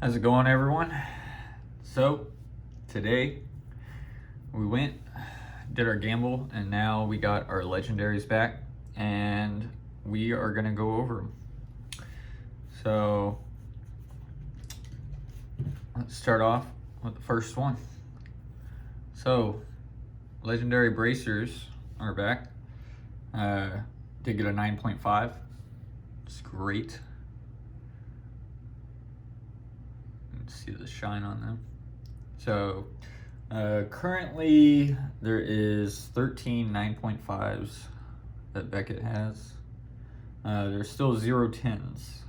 How's it going, everyone? So today we did our gamble, and now we got our legendaries back, and we are gonna go over them. So let's start off with the first one. So legendary bracers are back. Did get a 9.5. It's great. See the shine on them. So currently there is 13 9.5s that Beckett has. There's still 0 10s.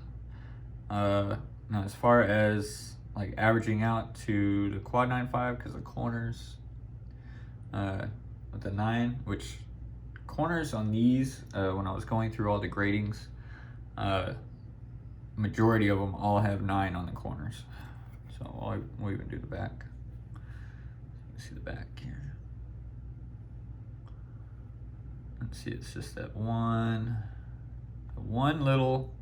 Now as far as like averaging out to the quad 9.5, because the corners with the 9, which corners on these, when I was going through all the gradings, majority of them all have 9 on the corners. So we'll even do the back. See the back here. Let's see, it's just that one little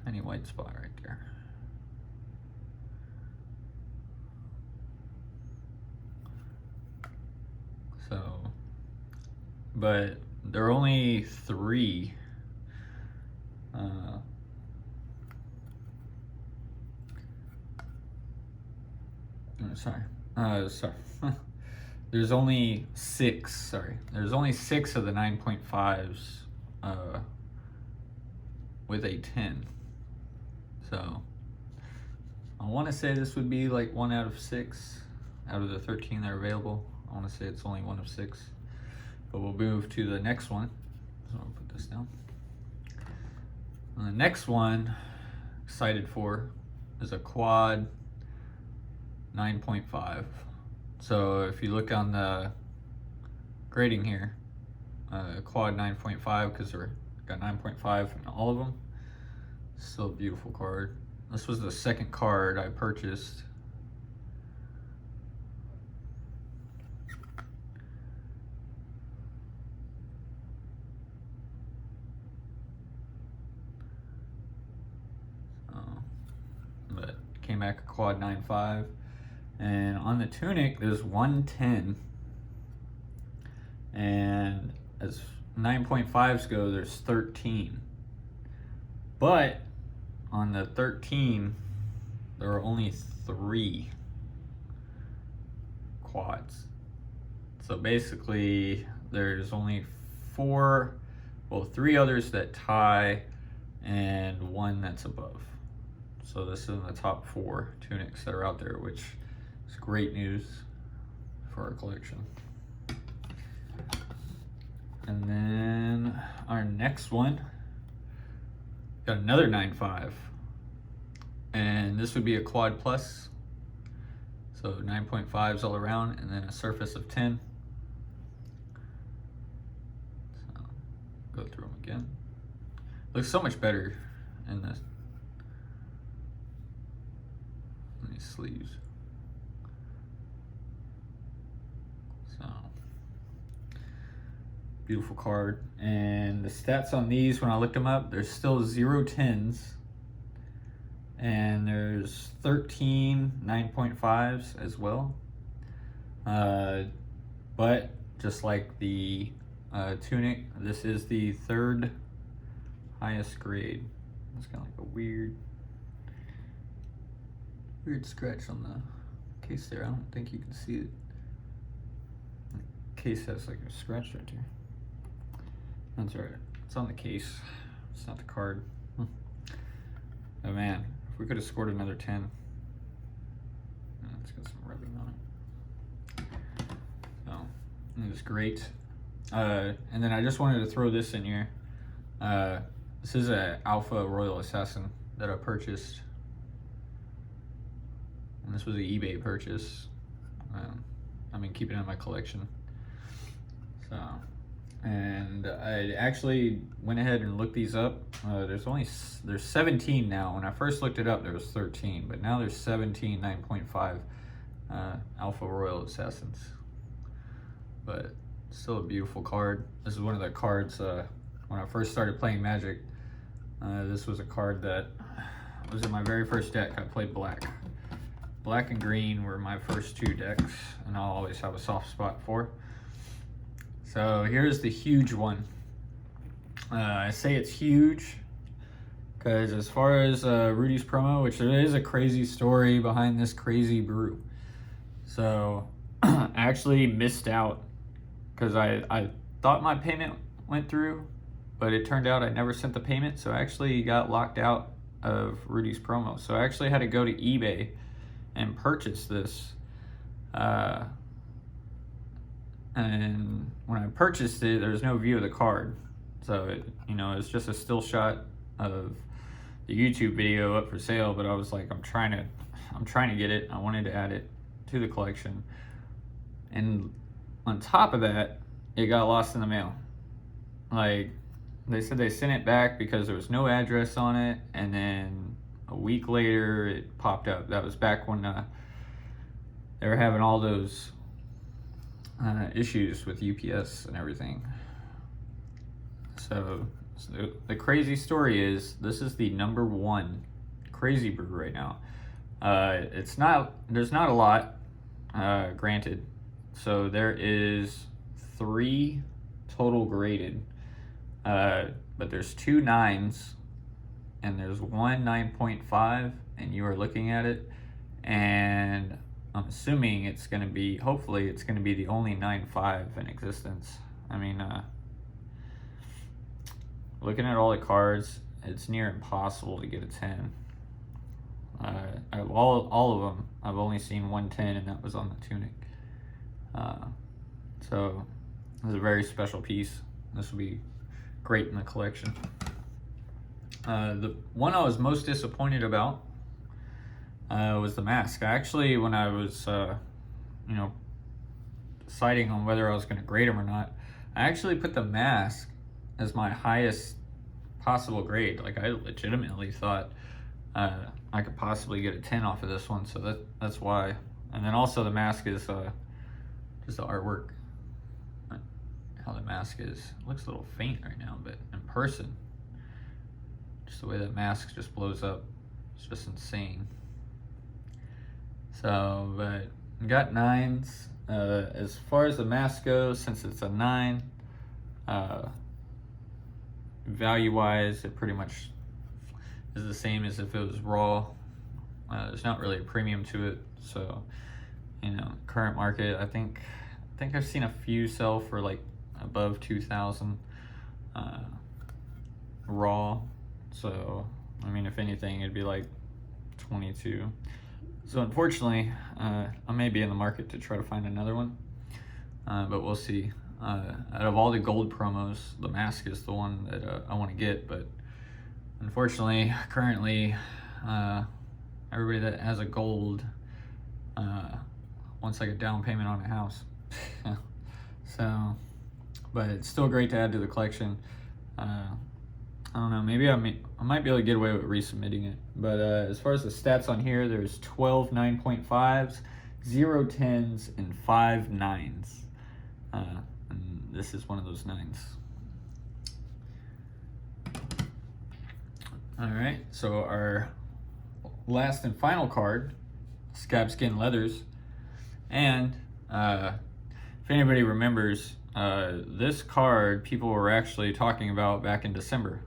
tiny white spot right there. So, but there are only 3 sorry. There's only 6. There's only 6 of the 9.5s with a 10. So I want to say this would be like 1 out of 6 out of the 13 that are available. I want to say it's only 1 of 6. But we'll move to the next one. So I'll put this down. And the next one, excited for, is a quad 9.5. So if you look on the grading here, quad 9.5, because we're got 9.5 in all of them. Still a beautiful card. This was the second card I purchased. But came back a quad 9.5. And on the tunic, there's 110. And as 9.5s go, there's 13. But on the 13, there are only 3 quads. So basically, there's only 3 others that tie, and 1 that's above. So this is in the top 4 tunics that are out there, which is great news for our collection. And then our next one, got another 9.5. And this would be a quad plus. So 9.5s all around, and then a surface of 10. So go through them again. Looks so much better in these sleeves. So beautiful card. And the stats on these, when I looked them up, there's still 0 10s, and there's 13 9.5s as well. But just like the tunic, this is the 3rd highest grade. It's kind of like a weird scratch on the case there. I don't think you can see it. The case has like a scratch right here. That's all right. It's on the case. It's not the card. Oh man, if we could have scored another 10. It's got some rubbing on it. So it was great. And then I just wanted to throw this in here. This is an Alpha Royal Assassin that I purchased. And this was an eBay purchase. I've been keeping it in my collection. So, and I actually went ahead and looked these up. There's 17 now. When I first looked it up, there was 13, but now there's 17 9.5 Alpha Royal Assassins. But still a beautiful card. This is one of the cards when I first started playing Magic. This was a card that was in my very first deck. I played black. Black and green were my first 2 decks, and I'll always have a soft spot for. So here's the huge one. I say it's huge because as far as Rudy's promo, which there is a crazy story behind this crazy brew. So I actually missed out because I thought my payment went through, but it turned out I never sent the payment, so I actually got locked out of Rudy's promo. So I actually had to go to eBay and purchase this. And when I purchased it, there was no view of the card. So it's just a still shot of the YouTube video up for sale, but I was like, I'm trying to get it. I wanted to add it to the collection. And on top of that, it got lost in the mail. Like, they said they sent it back because there was no address on it, and then a week later it popped up. That was back when they were having all those issues with UPS and everything. So the crazy story is, this is the #1 crazy brew right now. There's not a lot, granted. So there is 3 total graded, but there's 2 9s and there's 1 9.5, and you are looking at it, and I'm assuming hopefully it's going to be the only 9.5 in existence. I mean, looking at all the cards, it's near impossible to get a 10. All of them, I've only seen 1 10, and that was on the tunic. So it's a very special piece. This will be great in the collection. The one I was most disappointed about was the mask. Actually, when I was deciding on whether I was going to grade them or not, I actually put the mask as my highest possible grade. Like, I legitimately thought I could possibly get a 10 off of this one, so that's why. And then also the mask is just the artwork. How the mask is. It looks a little faint right now, but in person, just the way that mask just blows up, it's just insane. So, but we got 9s. As far as the mask goes, since it's a 9, value-wise, it pretty much is the same as if it was raw. There's not really a premium to it, so current market, I think I've seen a few sell for like above 2,000 raw. So I mean, if anything, it'd be like 22. So unfortunately, I may be in the market to try to find another one, but we'll see. Out of all the gold promos, the mask is the one that I want to get, but unfortunately, currently, everybody that has a gold wants like a down payment on a house. So, but it's still great to add to the collection. I don't know, maybe I might be able to get away with resubmitting it. But as far as the stats on here, there's 12 9.5s, 0 10s, and 5 9s. And this is one of those 9s. All right, so our last and final card, Scab Skin Leathers. And if anybody remembers, this card people were actually talking about back in December.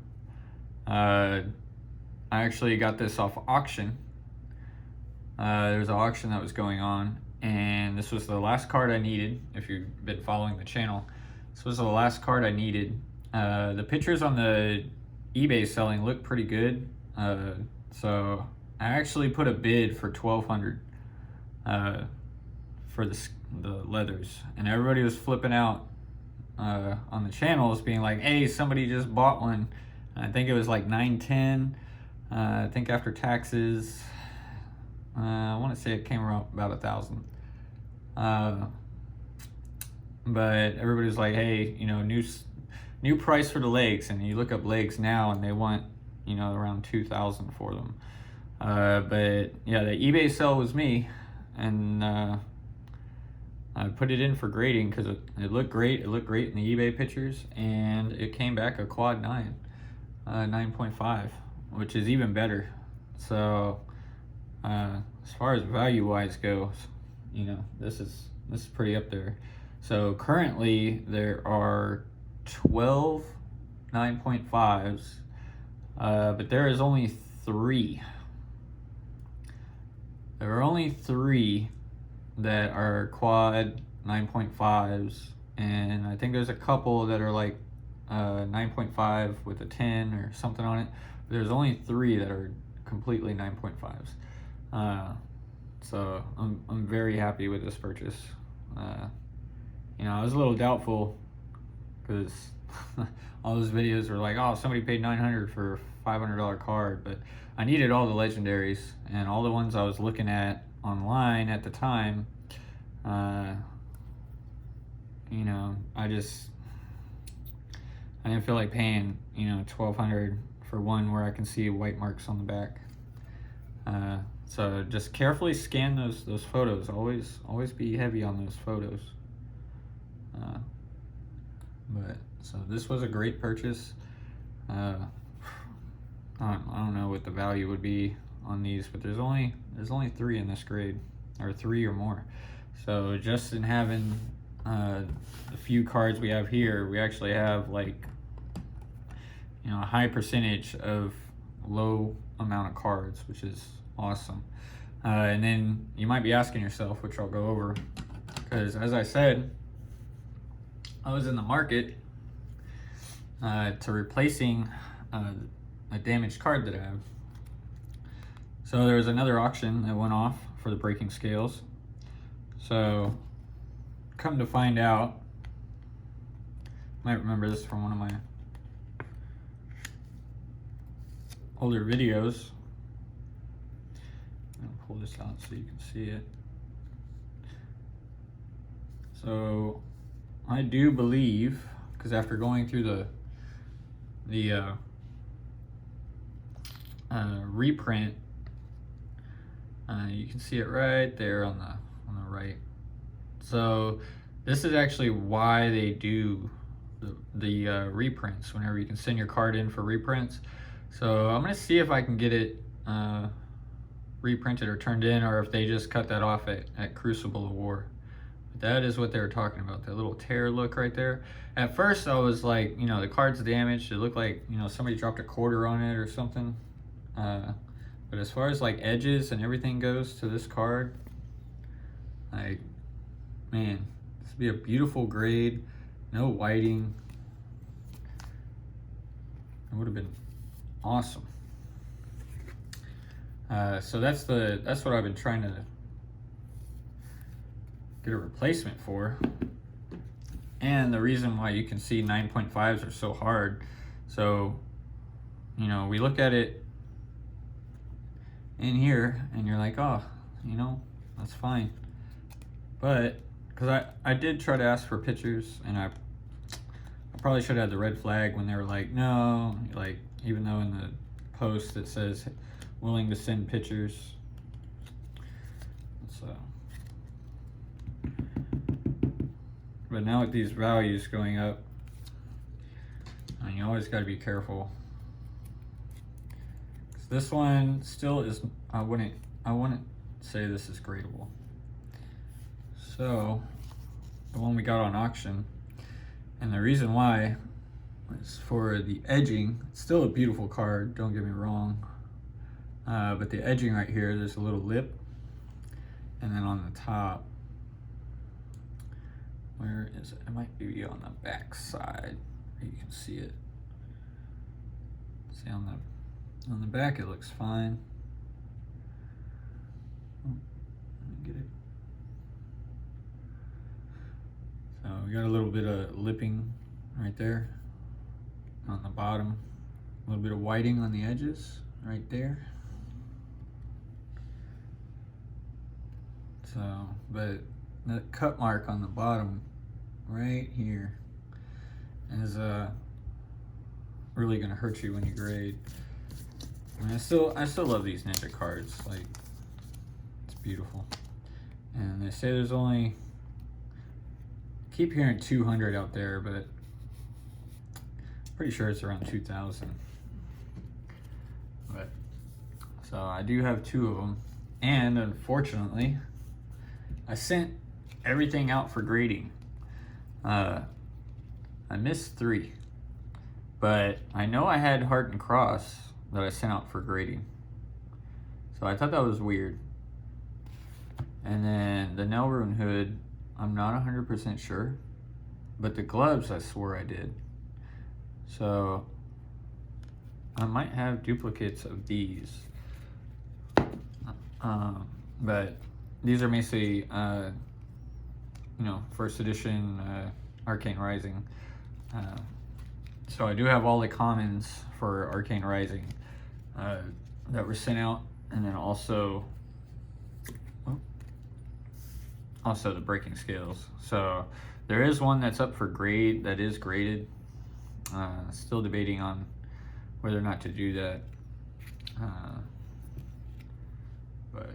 I actually got this off auction. There was an auction that was going on, and this was the last card I needed. If you've been following the channel, this was the last card I needed. The pictures on the eBay selling look pretty good, so I actually put a bid for $1,200 for the leathers, and everybody was flipping out on the channels, being like, "Hey, somebody just bought one." I think it was like $910. I think after taxes, I want to say it came around about $1,000. But everybody was like, "Hey, new price for the legs," and you look up legs now, and they want around 2,000 for them. But yeah, the eBay sell was me, and I put it in for grading because it looked great. It looked great in the eBay pictures, and it came back a quad 9, 9.5, which is even better. So as far as value wise goes, you know, this is pretty up there. So currently there are 12 9.5s, but there is only 3. There are only 3 that are quad 9.5s, and I think there's a couple that are like 9.5 with a 10 or something on it. But there's only 3 that are completely 9.5s. So I'm very happy with this purchase. You know, I was a little doubtful because all those videos were like, oh, somebody paid $900 for a $500 card, but I needed all the legendaries, and all the ones I was looking at online at the time, you know, I didn't feel like paying, you know, $1,200 for one where I can see white marks on the back. So just carefully scan those photos. Always be heavy on those photos. But so this was a great purchase. I don't know what the value would be on these, but there's only 3 in this grade, or 3 or more. So just in having the few cards we have here, we actually have, like, you know, a high percentage of low amount of cards, which is awesome. And then you might be asking yourself, which I'll go over, because as I said, I was in the market to replacing a damaged card that I have. So there was another auction that went off for the breaking scales. So come to find out, might remember this from one of my older videos. I'm gonna pull this out so you can see it. So I do believe, because after going through the reprint, you can see it right there on the right. So this is actually why they do the reprints whenever you can send your card in for reprints. So I'm gonna see if I can get it reprinted or turned in, or if they just cut that off at Crucible of War. But that is what they were talking about, that little tear look right there. At first I was like, you know, the card's damaged. It looked like, you know, somebody dropped a quarter on it or something. But as far as like edges and everything goes to this card, like, man, this would be a beautiful grade, no whiting. It would have been awesome. So that's what I've been trying to get a replacement for. And the reason why you can see 9.5s are so hard. So, you know, we look at it in here and you're like, oh, you know, that's fine. But because I did try to ask for pictures, and I probably should have had the red flag when they were like, no, like, even though in the post it says willing to send pictures. So, but now with these values going up, and you always got to be careful. This one still is, I wouldn't say this is gradable. So the one we got on auction, and the reason why is for the edging. It's still a beautiful card, don't get me wrong, but the edging right here, there's a little lip, and then on the top, where is it? It might be on the back side. You can see it. See on the back, it looks fine. Oh, let me get it. So we got a little bit of lipping right there on the bottom. A little bit of whiting on the edges right there. So, but the cut mark on the bottom right here is really gonna hurt you when you grade. I mean, I still love these Ninja cards. Like, it's beautiful. And they say there's only, I keep hearing 200 out there, but pretty sure it's around 2,000. But So I do have 2 of them. And unfortunately, I sent everything out for grading. I missed 3. But I know I had Heart and Cross that I sent out for grading. So I thought that was weird. And then the Nelrune hood, I'm not 100% sure. But the gloves, I swore I did. So I might have duplicates of these. But these are basically, first edition Arcane Rising. So I do have all the commons for Arcane Rising that were sent out, and then also the Breaking Scales. So there is one that's up for grade, that is graded. Still debating on whether or not to do that. But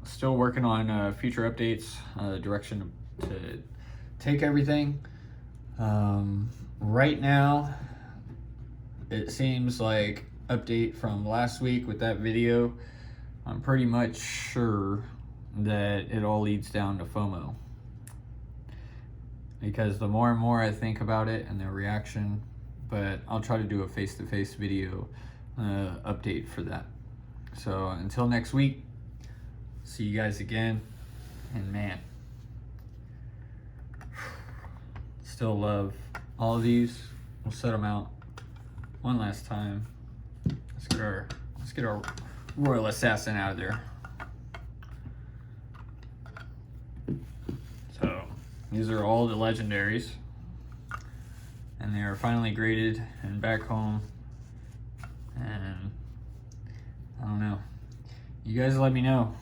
still working on future updates, direction to take everything. Right now, it seems like update from last week with that video, I'm pretty much sure that it all leads down to FOMO. Because the more and more I think about it and their reaction, but I'll try to do a face-to-face video update for that. So until next week, see you guys again. And man, still love all of these. We'll set them out one last time. Let's get our Royal Assassin out of there. So these are all the legendaries, and they are finally graded and back home. And I don't know. You guys let me know.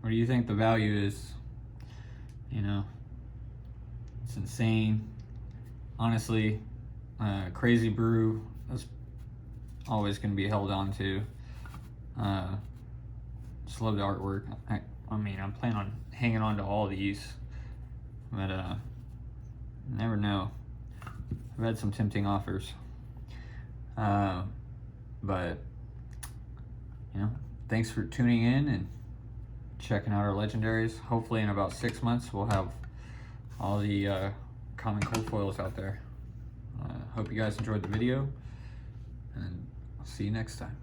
What do you think the value is? It's insane. Honestly, Crazy Brew is always going to be held on to. Just love the artwork. I mean, I'm planning on hanging on to all these, but never know. I've had some tempting offers, but thanks for tuning in and checking out our legendaries. Hopefully in about 6 months we'll have all the common cold foils out there. Hope you guys enjoyed the video, and I'll see you next time.